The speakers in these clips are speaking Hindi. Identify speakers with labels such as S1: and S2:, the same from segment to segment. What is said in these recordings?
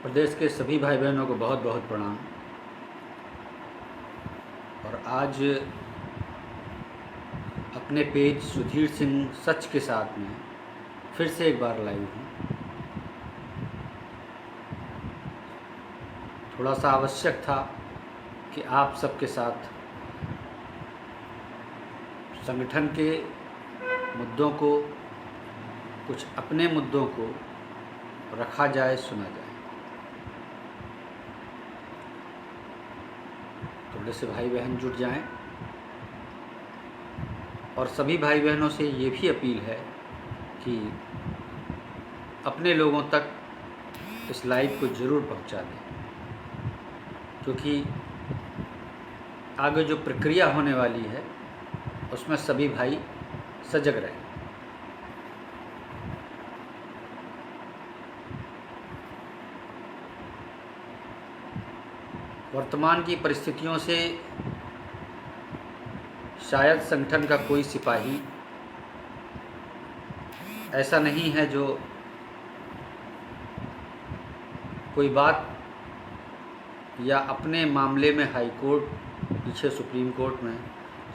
S1: प्रदेश के सभी भाई बहनों को बहुत बहुत प्रणाम। और आज अपने पेज सुधीर सिंह सच के साथ में फिर से एक बार लाइव हूँ। थोड़ा सा आवश्यक था कि आप सबके साथ संगठन के मुद्दों को, कुछ अपने मुद्दों को रखा जाए, सुना जाए। थोड़े से भाई बहन जुट जाएं। और सभी भाई बहनों से ये भी अपील है कि अपने लोगों तक इस लाइव को ज़रूर पहुंचा दें, क्योंकि आगे जो प्रक्रिया होने वाली है उसमें सभी भाई सजग रहें। वर्तमान की परिस्थितियों से शायद संगठन का कोई सिपाही ऐसा नहीं है जो कोई बात या अपने मामले में हाई कोर्ट, पीछे सुप्रीम कोर्ट में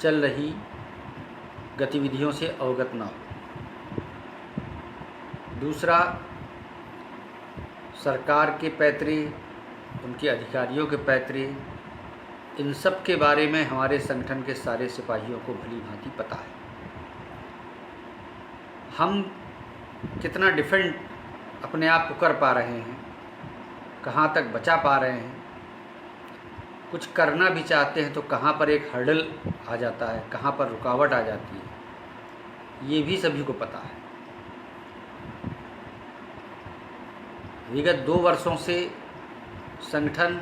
S1: चल रही गतिविधियों से अवगत ना हो। दूसरा, सरकार के पैतरे, उनके अधिकारियों के पैतरे, इन सब के बारे में हमारे संगठन के सारे सिपाहियों को भली भांति पता है। हम कितना डिफेंड अपने आप को कर पा रहे हैं, कहाँ तक बचा पा रहे हैं, कुछ करना भी चाहते हैं तो कहाँ पर एक हर्डल आ जाता है, कहाँ पर रुकावट आ जाती है, ये भी सभी को पता है। विगत 2 वर्षों से संगठन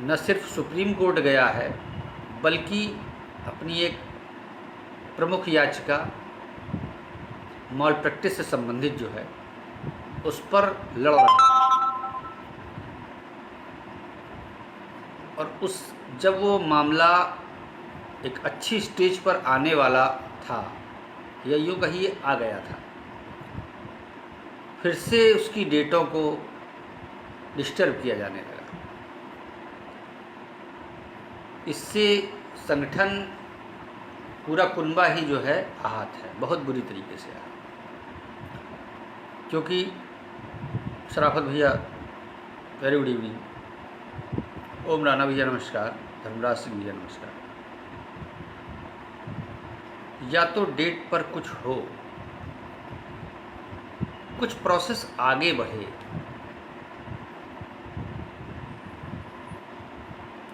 S1: न सिर्फ सुप्रीम कोर्ट गया है, बल्कि अपनी एक प्रमुख याचिका मॉल प्रैक्टिस से संबंधित जो है उस पर लड़ रहा है। और जब वो मामला एक अच्छी स्टेज पर आने वाला था, या यूँ कहिए आ गया था, फिर से उसकी डेटों को डिस्टर्ब किया जाने लगा। इससे संगठन पूरा कुनबा ही जो है आहत है, बहुत बुरी तरीके से आहत। क्योंकि शराफत भैया वेरी गुड इवनिंग, ओम राणा भैया नमस्कार, धर्मराज सिंह भैया नमस्कार। या तो डेट पर कुछ हो, कुछ प्रोसेस आगे बढ़े,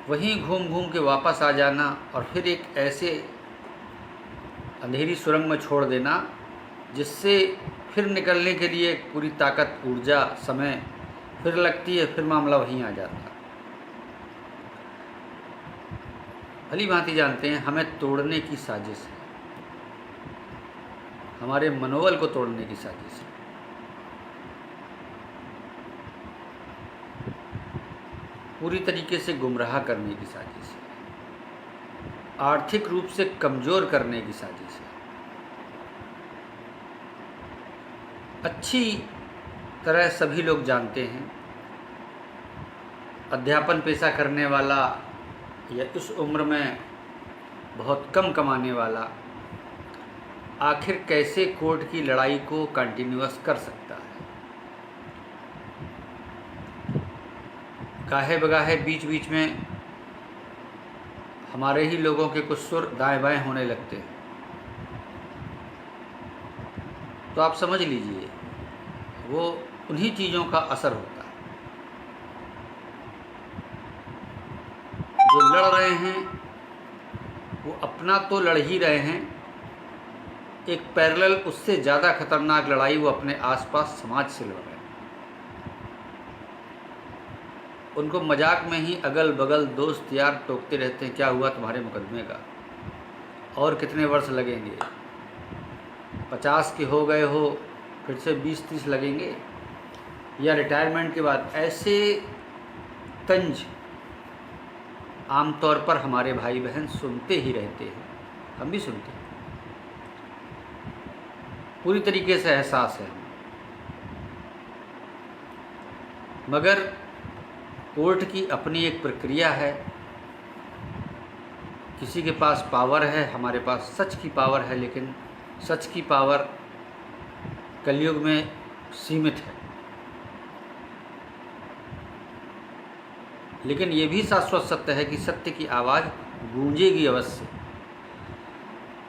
S1: वहीं घूम घूम के वापस आ जाना और फिर एक ऐसे अंधेरी सुरंग में छोड़ देना जिससे फिर निकलने के लिए पूरी ताकत, ऊर्जा, समय फिर लगती है, फिर मामला वहीं आ जाता है। भली भांति जानते हैं हमें तोड़ने की साजिश है, हमारे मनोबल को तोड़ने की साजिश है। पूरी तरीके से गुमराह करने की साजिश है, आर्थिक रूप से कमज़ोर करने की साजिश है। अच्छी तरह सभी लोग जानते हैं, अध्यापन पेशा करने वाला या इस उम्र में बहुत कम कमाने वाला आखिर कैसे कोर्ट की लड़ाई को कंटिन्यूअस कर सकता है। गाहे बगाहे बीच बीच में हमारे ही लोगों के कुछ सुर दाएं बाएं होने लगते हैं, तो आप समझ लीजिए वो उन्हीं चीज़ों का असर होता है। जो लड़ रहे हैं वो अपना तो लड़ ही रहे हैं, एक पैरेलल उससे ज़्यादा खतरनाक लड़ाई वो अपने आसपास समाज से लड़ रहे हैं। उनको मजाक में ही अगल बगल दोस्त यार टोकते रहते हैं, क्या हुआ तुम्हारे मुकदमे का, और कितने वर्ष लगेंगे, 50 के हो गए हो फिर से 20-30 लगेंगे, या रिटायरमेंट के बाद। ऐसे तंज आमतौर पर हमारे भाई बहन सुनते ही रहते हैं, हम भी सुनते हैं। पूरी तरीके से एहसास है, मगर कोर्ट की अपनी एक प्रक्रिया है। किसी के पास पावर है, हमारे पास सच की पावर है, लेकिन सच की पावर कलयुग में सीमित है। लेकिन ये भी शाश्वत सत्य है कि सत्य की आवाज़ गूंजेगी अवश्य।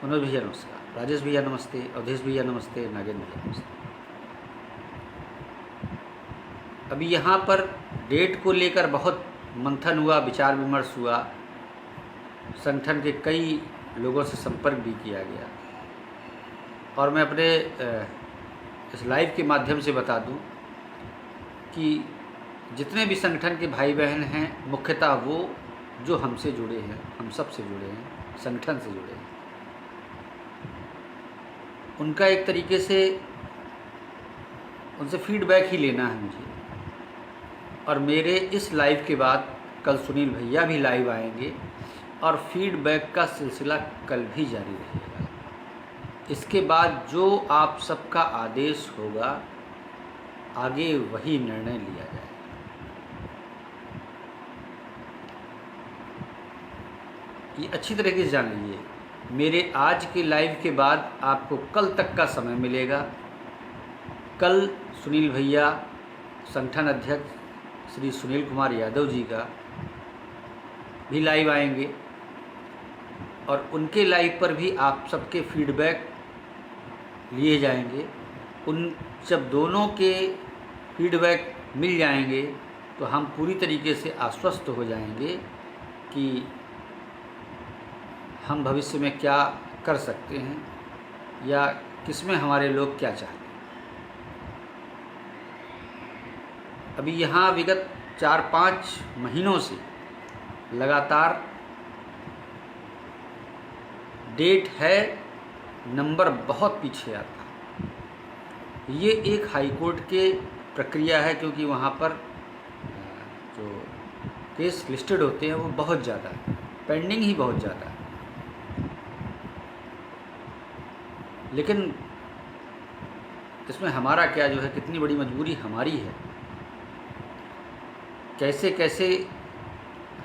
S1: मनोज भैया नमस्कार, राजेश भैया नमस्ते, अवधेश भैया नमस्ते, नागेंद्र भैया नमस्ते। अभी यहाँ पर डेट को लेकर बहुत मंथन हुआ, विचार विमर्श हुआ, संगठन के कई लोगों से संपर्क भी किया गया। और मैं अपने इस लाइव के माध्यम से बता दूं कि जितने भी संगठन के भाई बहन हैं, मुख्यतः वो जो हमसे जुड़े हैं, हम सब से जुड़े हैं, संगठन से जुड़े हैं, उनका एक तरीके से उनसे फीडबैक ही लेना है मुझे। और मेरे इस लाइव के बाद कल सुनील भैया भी लाइव आएंगे और फीडबैक का सिलसिला कल भी जारी रहेगा। इसके बाद जो आप सबका आदेश होगा, आगे वही निर्णय लिया जाएगा। ये अच्छी तरीके से जान लीजिए, मेरे आज के लाइव के बाद आपको कल तक का समय मिलेगा। कल सुनील भैया, संगठन अध्यक्ष श्री सुनील कुमार यादव जी का भी लाइव आएंगे और उनके लाइव पर भी आप सबके फीडबैक लिए जाएंगे। उन जब दोनों के फीडबैक मिल जाएंगे तो हम पूरी तरीके से आश्वस्त हो जाएंगे कि हम भविष्य में क्या कर सकते हैं या किसमें हमारे लोग क्या चाहते हैं। अभी यहाँ विगत 4-5 महीनों से लगातार डेट है, नंबर बहुत पीछे आता है। ये एक हाई कोर्ट के प्रक्रिया है, क्योंकि वहाँ पर जो केस लिस्टेड होते हैं वो बहुत ज़्यादा है, पेंडिंग ही बहुत ज़्यादा है। लेकिन इसमें हमारा क्या जो है, कितनी बड़ी मजबूरी हमारी है, कैसे कैसे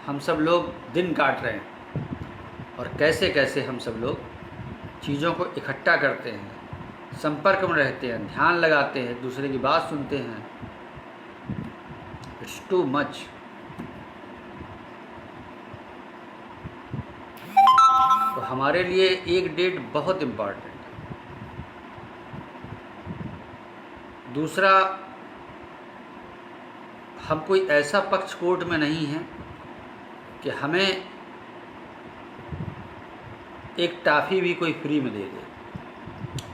S1: हम सब लोग दिन काट रहे हैं और कैसे कैसे हम सब लोग चीज़ों को इकट्ठा करते हैं, संपर्क में रहते हैं, ध्यान लगाते हैं, दूसरे की बात सुनते हैं। It's too much. तो हमारे लिए एक डेट बहुत इम्पॉर्टेंट है। दूसरा, हम कोई ऐसा पक्ष कोर्ट में नहीं है कि हमें एक टाफ़ी भी कोई फ्री में दे दे।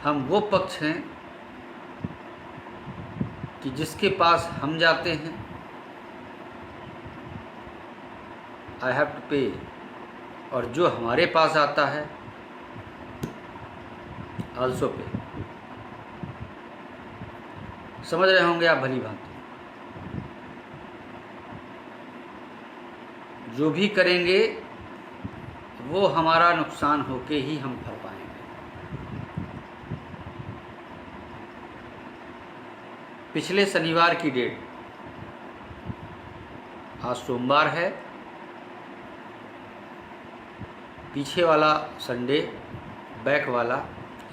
S1: हम वो पक्ष हैं कि जिसके पास हम जाते हैं, आई हैव टू पे, और जो हमारे पास आता है आल्सो पे। समझ रहे होंगे आप भली भांति। जो भी करेंगे वो हमारा नुकसान होके ही हम भर पाएंगे। पिछले शनिवार की डेट, आज सोमवार है, पीछे वाला संडे, बैक वाला,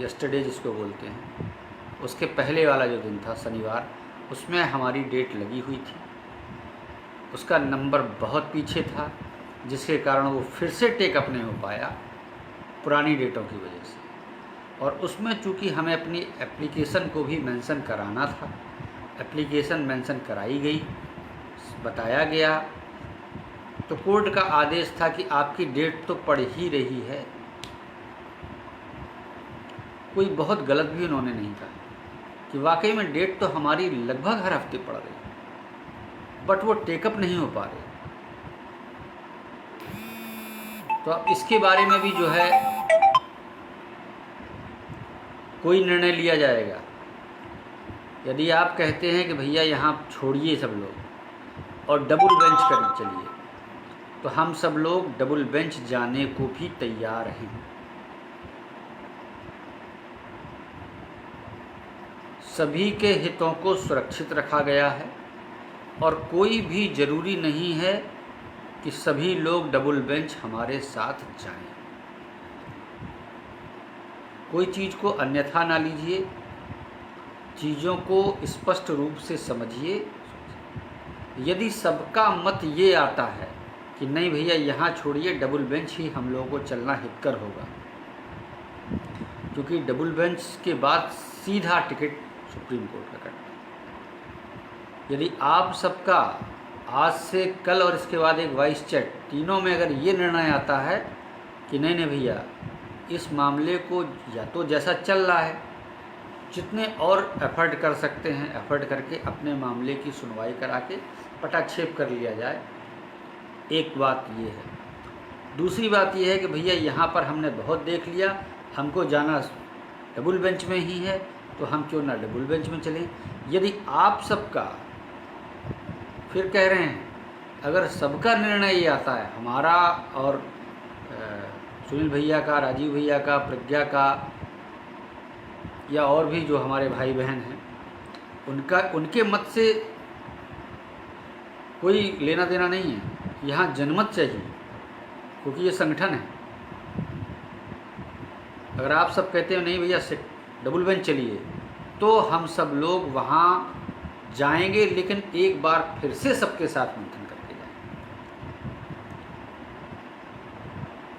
S1: यस्टरडे जिसको बोलते हैं, उसके पहले वाला जो दिन था शनिवार, उसमें हमारी डेट लगी हुई थी। उसका नंबर बहुत पीछे था, जिसके कारण वो फिर से टेकअप नहीं हो पाया पुरानी डेटों की वजह से। और उसमें चूंकि हमें अपनी एप्लीकेशन को भी मेंशन कराना था, एप्लीकेशन मेंशन कराई गई, बताया गया, तो कोर्ट का आदेश था कि आपकी डेट तो पड़ ही रही है। कोई बहुत गलत भी उन्होंने नहीं कहा कि वाकई में डेट तो हमारी लगभग हर हफ्ते पड़ रही है, बट वो टेकअप नहीं हो पा रहे। तो अब इसके बारे में भी जो है कोई निर्णय लिया जाएगा। यदि आप कहते हैं कि भैया यहाँ छोड़िए सब लोग और डबल बेंच कर चलिए, तो हम सब लोग डबल बेंच जाने को भी तैयार हैं। सभी के हितों को सुरक्षित रखा गया है और कोई भी ज़रूरी नहीं है कि सभी लोग डबल बेंच हमारे साथ जाएं। कोई चीज़ को अन्यथा ना लीजिए, चीज़ों को स्पष्ट रूप से समझिए। यदि सबका मत ये आता है कि नहीं भैया यहाँ छोड़िए, डबल बेंच ही हम लोगों को चलना हितकर होगा, क्योंकि डबल बेंच के बाद सीधा टिकट सुप्रीम कोर्ट का कटता है। यदि आप सबका आज से कल और इसके बाद एक वाइस चेक, तीनों में अगर ये निर्णय आता है कि नहीं भैया इस मामले को या तो जैसा चल रहा है जितने और एफर्ट कर सकते हैं एफर्ट करके अपने मामले की सुनवाई करा के पटाक्षेप कर लिया जाए, एक बात ये है। दूसरी बात ये है कि भैया यहाँ पर हमने बहुत देख लिया, हमको जाना डबल बेंच में ही है, तो हम क्यों ना डबल बेंच में चलें। यदि आप सबका, फिर कह रहे हैं, अगर सबका निर्णय ये आता है, हमारा और सुनील भैया का, राजीव भैया का, प्रज्ञा का, या और भी जो हमारे भाई बहन हैं उनके मत से कोई लेना देना नहीं है, यहाँ जनमत चाहिए, क्योंकि ये संगठन है। अगर आप सब कहते हो नहीं भैया डबल बेंच चलिए, तो हम सब लोग वहाँ जाएंगे, लेकिन एक बार फिर से सबके साथ मंथन करके जाएंगे।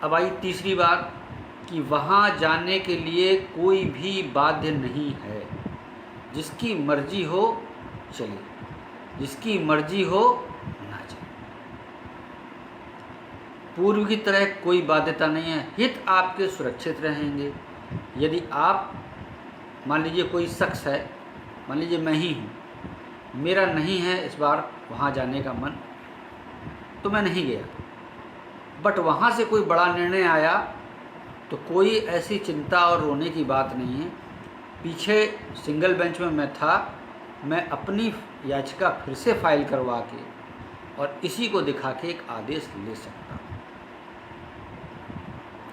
S1: अब आई तीसरी बात कि वहाँ जाने के लिए कोई भी बाध्य नहीं है। जिसकी मर्जी हो चले, जिसकी मर्जी हो ना चले। पूर्व की तरह कोई बाध्यता नहीं है, हित आपके सुरक्षित रहेंगे। यदि आप मान लीजिए कोई शख्स है, मान लीजिए मैं ही हूँ, मेरा नहीं है इस बार वहाँ जाने का मन, तो मैं नहीं गया, बट वहाँ से कोई बड़ा निर्णय आया तो कोई ऐसी चिंता और रोने की बात नहीं है। पीछे सिंगल बेंच में मैं था, मैं अपनी याचिका फिर से फाइल करवा के और इसी को दिखा के एक आदेश ले सकता हूँ,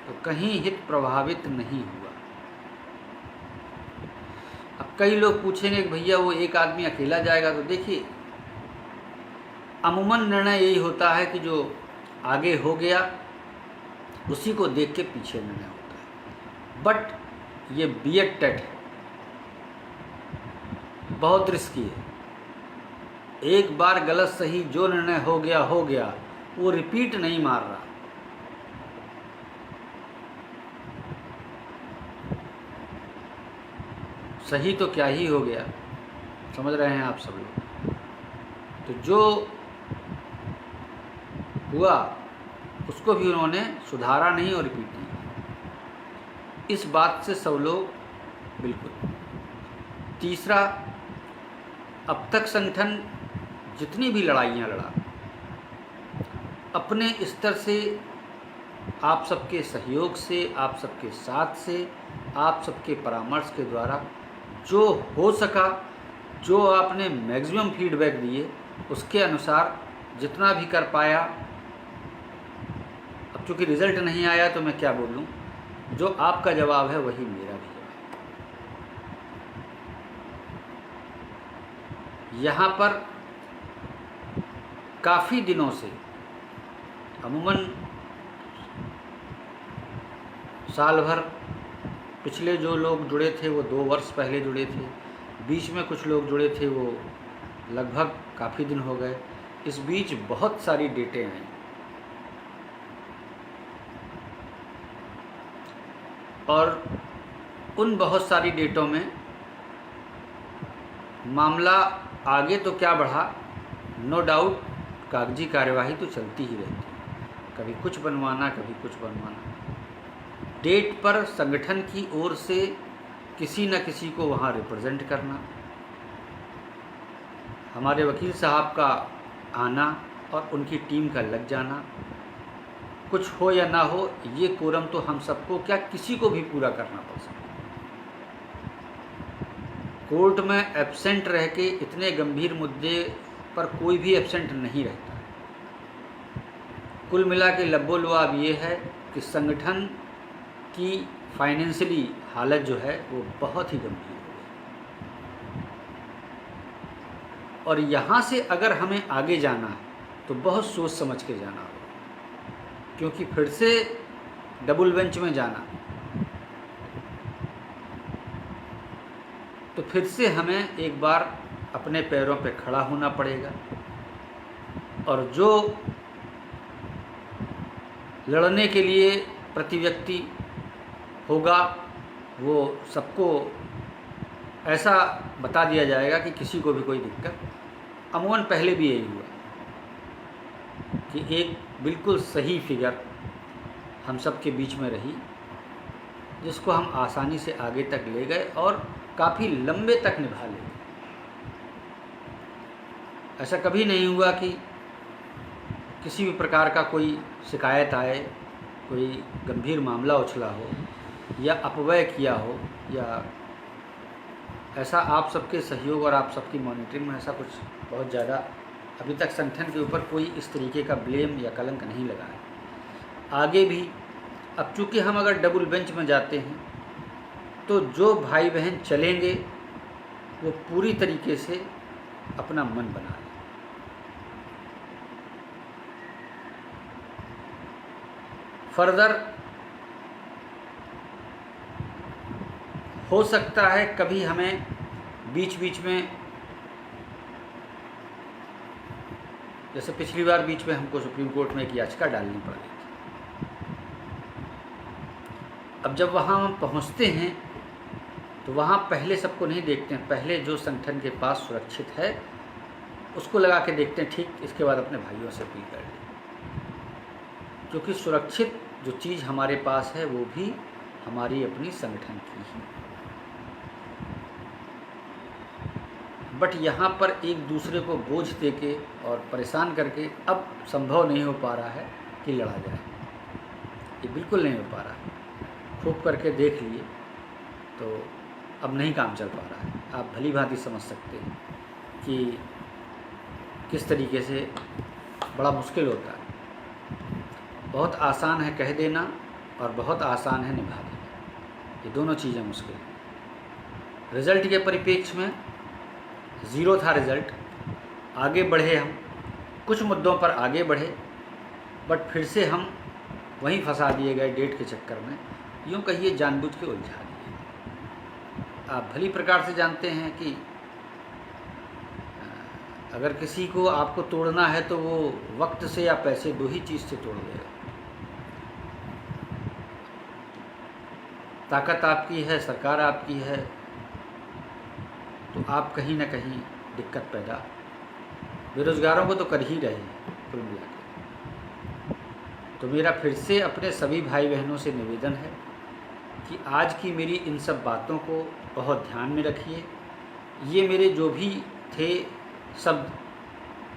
S1: तो कहीं हित प्रभावित नहीं हुआ। अब कई लोग पूछेंगे कि भैया वो एक आदमी अकेला जाएगा, तो देखिए अमूमन निर्णय यही होता है कि जो आगे हो गया उसी को देख के पीछे निर्णय होता है। बट ये बीएड टेट है, बहुत रिस्की है। एक बार गलत सही जो निर्णय हो गया, वो रिपीट नहीं मार रहा। सही तो क्या ही हो गया, समझ रहे हैं आप सब लोग। तो जो हुआ उसको भी उन्होंने सुधारा नहीं और रिपीट नहीं किया। इस बात से सब लोग बिल्कुल। तीसरा, अब तक संगठन जितनी भी लड़ाइयाँ लड़ा, अपने स्तर से, आप सबके सहयोग से, आप सबके साथ से, आप सबके परामर्श के द्वारा जो हो सका, जो आपने मैक्सिमम फीडबैक दिए, उसके अनुसार जितना भी कर पाया। अब चूँकि रिज़ल्ट नहीं आया तो मैं क्या बोलूँ, जो आपका जवाब है वही मेरा भी जवाब है। यहाँ पर काफ़ी दिनों से, अमूमन साल भर, पिछले जो लोग जुड़े थे वो 2 वर्ष पहले जुड़े थे, बीच में कुछ लोग जुड़े थे वो लगभग काफ़ी दिन हो गए। इस बीच बहुत सारी डेटें आई और उन बहुत सारी डेटों में मामला आगे तो क्या बढ़ा, नो डाउट कागजी कार्यवाही तो चलती ही रहती है, कभी कुछ बनवाना कभी कुछ बनवाना। डेट पर संगठन की ओर से किसी न किसी को वहाँ रिप्रेजेंट करना, हमारे वकील साहब का आना और उनकी टीम का लग जाना, कुछ हो या ना हो ये कोरम तो हम सबको क्या किसी को भी पूरा करना पड़ सकता है। कोर्ट में एब्सेंट रह के इतने गंभीर मुद्दे पर कोई भी एब्सेंट नहीं रहता। कुल मिला के लब्बो लुआब ये है कि संगठन की फाइनेंशियली हालत जो है वो बहुत ही गंभीर हो गई। और यहाँ से अगर हमें आगे जाना है तो बहुत सोच समझ के जाना होगा, क्योंकि फिर से डबल बेंच में जाना तो फिर से हमें एक बार अपने पैरों पे खड़ा होना पड़ेगा। और जो लड़ने के लिए प्रति व्यक्ति होगा वो सबको ऐसा बता दिया जाएगा कि किसी को भी कोई दिक्कत। अमूमन पहले भी यही हुआ कि एक बिल्कुल सही फिगर हम सब के बीच में रही, जिसको हम आसानी से आगे तक ले गए और काफ़ी लंबे तक निभा ले गए। ऐसा कभी नहीं हुआ कि किसी भी प्रकार का कोई शिकायत आए, कोई गंभीर मामला उछला हो या अपव्यय किया हो, या ऐसा आप सबके सहयोग और आप सबकी मॉनिटरिंग में ऐसा कुछ बहुत ज़्यादा अभी तक संगठन के ऊपर कोई इस तरीके का ब्लेम या कलंक नहीं लगा है। आगे भी अब चूँकि हम अगर डबल बेंच में जाते हैं तो जो भाई बहन चलेंगे वो पूरी तरीके से अपना मन बना लें। फर्दर हो सकता है कभी हमें बीच बीच में, जैसे पिछली बार बीच में हमको सुप्रीम कोर्ट में एक याचिका डालनी पड़ गई थी। अब जब वहाँ हम पहुँचते हैं तो वहाँ पहले सबको नहीं देखते हैं, पहले जो संगठन के पास सुरक्षित है उसको लगा के देखते हैं, ठीक, इसके बाद अपने भाइयों से अपील कर लें। क्योंकि सुरक्षित जो चीज़ हमारे पास है वो भी हमारी अपनी संगठन की ही। बट यहाँ पर एक दूसरे को बोझ देके और परेशान करके अब संभव नहीं हो पा रहा है कि लड़ा जाए। ये बिल्कुल नहीं हो पा रहा है। खूब करके देख लिए तो अब नहीं काम चल पा रहा है। आप भली भांति समझ सकते हैं कि किस तरीके से बड़ा मुश्किल होता है। बहुत आसान है कह देना और बहुत आसान है निभा देना, ये दोनों चीज़ें मुश्किल हैं। रिज़ल्ट के परिप्रेक्ष्य में 0 था रिज़ल्ट। आगे बढ़े हम, कुछ मुद्दों पर आगे बढ़े, बट फिर से हम वहीं फंसा दिए गए डेट के चक्कर में, यूँ कहिए जानबूझ के उलझा दिए। आप भली प्रकार से जानते हैं कि अगर किसी को आपको तोड़ना है तो वो वक्त से या पैसे, दो ही चीज़ से तोड़ देगा। ताकत आपकी है, सरकार आपकी है, तो आप कहीं ना कहीं दिक्कत पैदा बेरोज़गारों को तो कर ही रहे हैं कुल मिला के। तो मेरा फिर से अपने सभी भाई बहनों से निवेदन है कि आज की मेरी इन सब बातों को बहुत ध्यान में रखिए। ये मेरे जो भी थे शब्द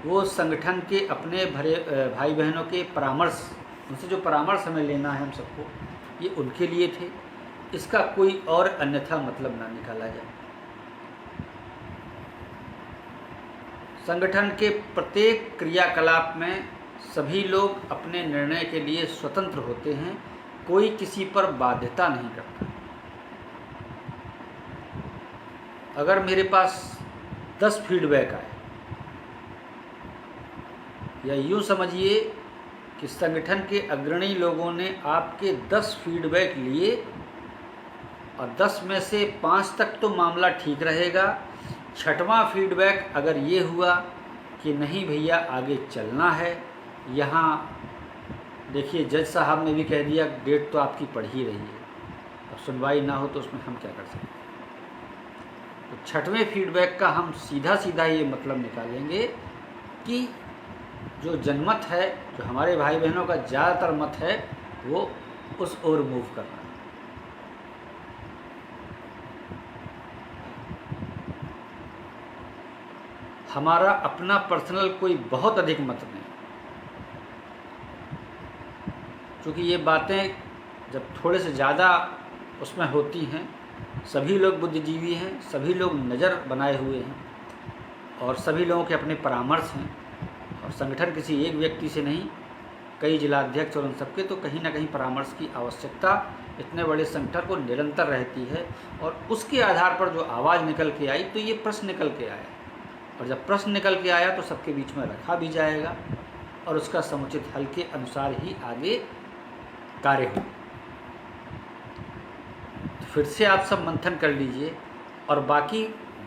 S1: वो संगठन के अपने भरे भाई बहनों के परामर्श, उनसे जो परामर्श हमें लेना है हम सबको, ये उनके लिए थे। इसका कोई और अन्यथा मतलब ना निकाला जाए। संगठन के प्रत्येक क्रियाकलाप में सभी लोग अपने निर्णय के लिए स्वतंत्र होते हैं, कोई किसी पर बाध्यता नहीं करता। अगर मेरे पास 10 फीडबैक आए, या यूँ समझिए कि संगठन के अग्रणी लोगों ने आपके 10 फीडबैक लिए और 10 में से 5 तक तो मामला ठीक रहेगा, 6वां फीडबैक अगर ये हुआ कि नहीं भैया आगे चलना है, यहाँ देखिए जज साहब ने भी कह दिया डेट तो आपकी पड़ ही रही है, अब सुनवाई ना हो तो उसमें हम क्या कर सकते हैं। तो 6वें फीडबैक का हम सीधा सीधा ये मतलब निकालेंगे कि जो जनमत है, जो हमारे भाई बहनों का ज़्यादातर मत है, वो उस ओर मूव करना है। हमारा अपना पर्सनल कोई बहुत अधिक मत नहीं, क्योंकि ये बातें जब थोड़े से ज़्यादा उसमें होती हैं, सभी लोग बुद्धिजीवी हैं, सभी लोग नज़र बनाए हुए हैं और सभी लोगों के अपने परामर्श हैं, और संगठन किसी एक व्यक्ति से नहीं, कई जिलाध्यक्ष और उन सबके तो कहीं ना कहीं परामर्श की आवश्यकता इतने बड़े संगठन को निरंतर रहती है। और उसके आधार पर जो आवाज़ निकल के आई तो ये प्रश्न निकल के आया। और जब प्रश्न निकल के आया तो सबके बीच में रखा भी जाएगा और उसका समुचित हल के अनुसार ही आगे कार्य हो। तो फिर से आप सब मंथन कर लीजिए और बाकी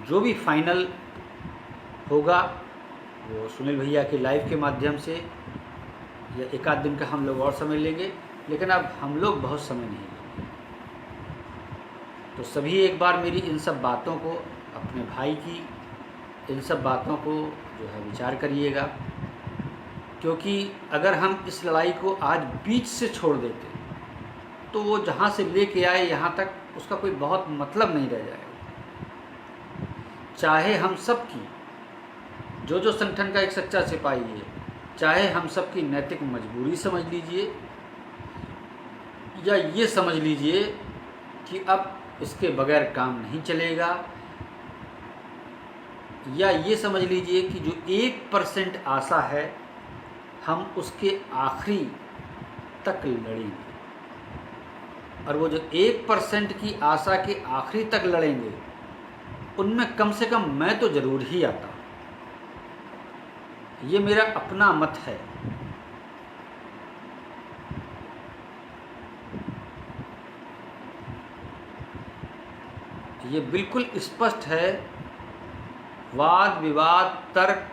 S1: जो भी फाइनल होगा वो सुनील भैया के लाइव के माध्यम से या एक आध दिन का हम लोग और समय लेंगे, लेकिन अब हम लोग बहुत समय नहीं लेंगे। तो सभी एक बार मेरी इन सब बातों को, अपने भाई की इन सब बातों को जो है विचार करिएगा, क्योंकि अगर हम इस लड़ाई को आज बीच से छोड़ देते तो वो जहाँ से लेके आए यहाँ तक उसका कोई बहुत मतलब नहीं रह जाएगा। चाहे हम सब की जो संगठन का एक सच्चा सिपाही है, चाहे हम सब की नैतिक मजबूरी समझ लीजिए या ये समझ लीजिए कि अब इसके बगैर काम नहीं चलेगा, या ये समझ लीजिए कि जो 1% आशा है हम उसके आखिरी तक लड़ेंगे, और वो जो 1% की आशा के आखिरी तक लड़ेंगे उनमें कम से कम मैं तो ज़रूर ही आता। ये मेरा अपना मत है। ये बिल्कुल स्पष्ट है। वाद विवाद तर्क,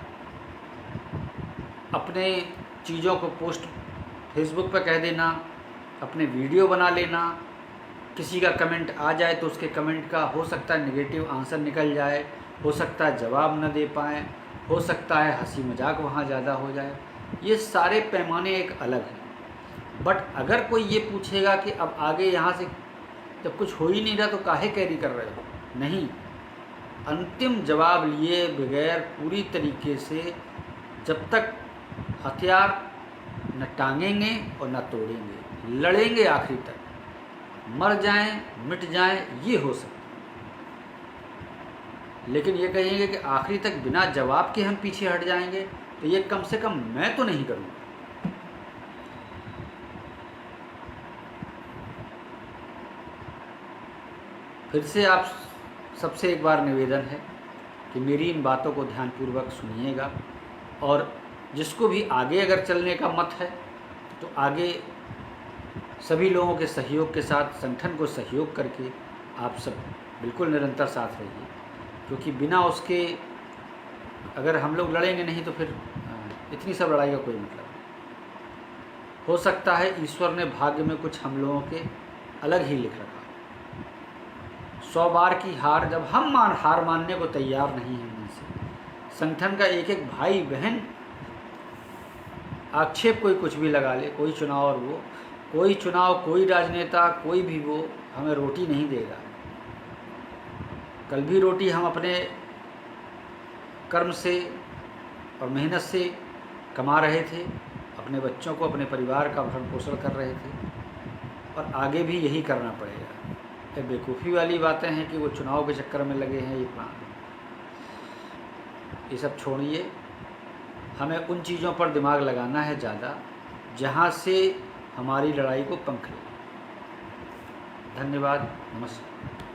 S1: अपने चीज़ों को पोस्ट फेसबुक पर कह देना, अपने वीडियो बना लेना, किसी का कमेंट आ जाए तो उसके कमेंट का हो सकता है नेगेटिव आंसर निकल जाए, हो सकता है जवाब न दे पाएँ, हो सकता है हंसी मजाक वहाँ ज़्यादा हो जाए। ये सारे पैमाने एक अलग हैं। बट अगर कोई ये पूछेगा कि अब आगे यहाँ से जब कुछ हो ही नहीं रहा तो काहे कैरी कर रहे हो, नहीं, अंतिम जवाब लिए बगैर पूरी तरीके से जब तक हथियार न टांगेंगे और न तोड़ेंगे, लड़ेंगे आखिरी तक, मर जाएं मिट जाएं, ये हो सकता है। लेकिन ये कहेंगे कि आखिरी तक बिना जवाब के हम पीछे हट जाएंगे, तो ये कम से कम मैं तो नहीं करूँगा। फिर से आप सबसे एक बार निवेदन है कि मेरी इन बातों को ध्यानपूर्वक सुनिएगा, और जिसको भी आगे अगर चलने का मत है तो आगे सभी लोगों के सहयोग के साथ, संगठन को सहयोग करके आप सब बिल्कुल निरंतर साथ रहिए, क्योंकि बिना उसके अगर हम लोग लड़ेंगे नहीं तो फिर इतनी सब लड़ाई का कोई मतलब नहीं। हो सकता है ईश्वर ने भाग्य में कुछ हम लोगों के अलग ही लिख रखा। 100 बार की हार, जब हम हार मानने को तैयार नहीं हैं उनसे, संगठन का एक एक भाई बहन आक्षेप कोई कुछ भी लगा ले, कोई चुनाव और वो कोई चुनाव, कोई राजनेता, कोई भी वो हमें रोटी नहीं देगा। कल भी रोटी हम अपने कर्म से और मेहनत से कमा रहे थे, अपने बच्चों को, अपने परिवार का भरण पोषण कर रहे थे, और आगे भी यही करना पड़ेगा। ये बेवकूफ़ी वाली बातें हैं कि वो चुनाव के चक्कर में लगे हैं, ये सब छोड़िए। हमें उन चीज़ों पर दिमाग लगाना है ज़्यादा जहाँ से हमारी लड़ाई को पंख ले। धन्यवाद, नमस्कार।